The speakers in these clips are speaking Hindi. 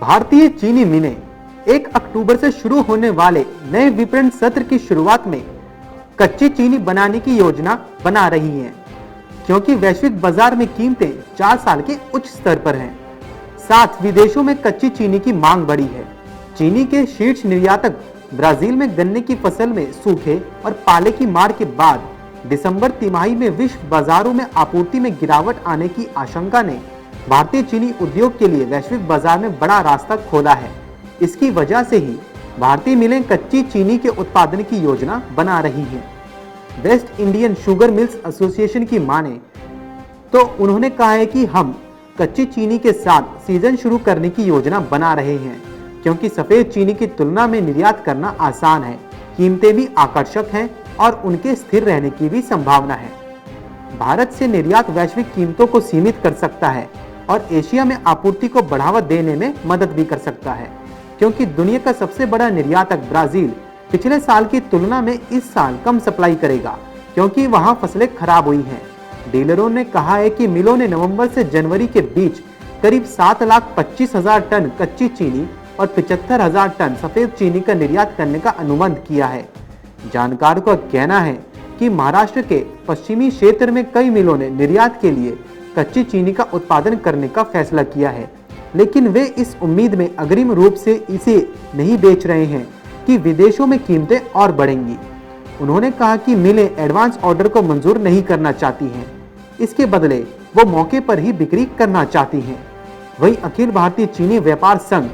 भारतीय चीनी मिलें 1 अक्टूबर से शुरू होने वाले नए विपणन सत्र की शुरुआत में कच्ची चीनी बनाने की योजना बना रही हैं, क्योंकि वैश्विक बाजार में कीमतें 4 साल के उच्च स्तर पर हैं। साथ विदेशों में कच्ची चीनी की मांग बढ़ी है। चीनी के शीर्ष निर्यातक ब्राजील में गन्ने की फसल में सूखे और पाले की मार के बाद दिसंबर तिमाही में विश्व बाजारों में आपूर्ति में गिरावट आने की आशंका ने भारतीय चीनी उद्योग के लिए वैश्विक बाजार में बड़ा रास्ता खोला है। इसकी वजह से ही भारतीय मिलें कच्ची चीनी के उत्पादन की योजना बना रही हैं। West Indian sugar mills association की माने तो उन्होंने कहा है कि हम कच्ची चीनी के साथ सीजन शुरू करने की योजना बना रहे हैं, क्योंकि सफेद चीनी की तुलना में निर्यात करना आसान है, कीमतें भी आकर्षक हैं और उनके स्थिर रहने की भी संभावना है। भारत से निर्यात वैश्विक कीमतों को सीमित कर सकता है और एशिया में आपूर्ति को बढ़ावा देने में मदद भी कर सकता है, क्योंकि दुनिया का सबसे बड़ा निर्यातक ब्राजील पिछले साल की तुलना में इस साल कम सप्लाई करेगा, क्योंकि वहां फसलें खराब हुई हैं। डीलरों ने कहा है कि मिलों ने नवंबर से जनवरी के बीच करीब 7,25,000 टन कच्ची चीनी और 75,000 टन सफेद चीनी का निर्यात करने का अनुबंध किया है। जानकारों का कहना है कि महाराष्ट्र के पश्चिमी क्षेत्र में कई मिलों ने निर्यात के लिए कच्ची चीनी का उत्पादन करने का फैसला किया है, लेकिन वे इस उम्मीद में अग्रिम रूप से इसे नहीं बेच रहे हैं कि विदेशों में कीमतें और बढ़ेंगी। उन्होंने कहा कि मिलें एडवांस ऑर्डर को मंजूर नहीं करना चाहती हैं, इसके बदले वो मौके पर ही बिक्री करना चाहती हैं। वहीं अखिल भारतीय चीनी व्यापार संघ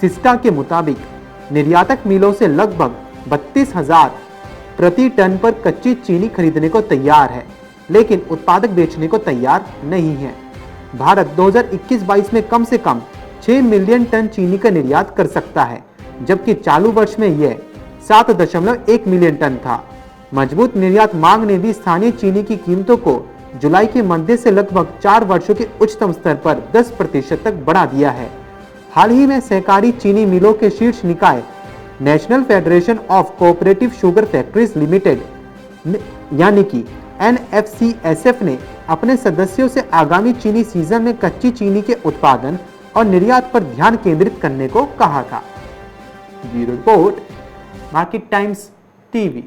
सिस्टा के मुताबिक निर्यातक मिलों से लगभग 32,000 प्रति टन पर कच्ची चीनी खरीदने को तैयार है, लेकिन उत्पादक बेचने को तैयार नहीं है। भारत 2021-22 में कम से कम 6 मिलियन टन चीनी का निर्यात कर सकता है, जबकि चालू वर्ष में यह 7.1 मिलियन टन था। मजबूत निर्यात मांग ने भी स्थानीय चीनी की कीमतों को जुलाई के मध्य से लगभग 4 वर्षों के उच्चतम स्तर पर 10% तक बढ़ा दिया है। हाल ही में सहकारी चीनी मिलों के शीर्ष निकाय national federation of cooperative sugar factories limited यानी कि NFCSF ने अपने सदस्यों से आगामी चीनी सीजन में कच्ची चीनी के उत्पादन और निर्यात पर ध्यान केंद्रित करने को कहा था। Bureau report, market times TV.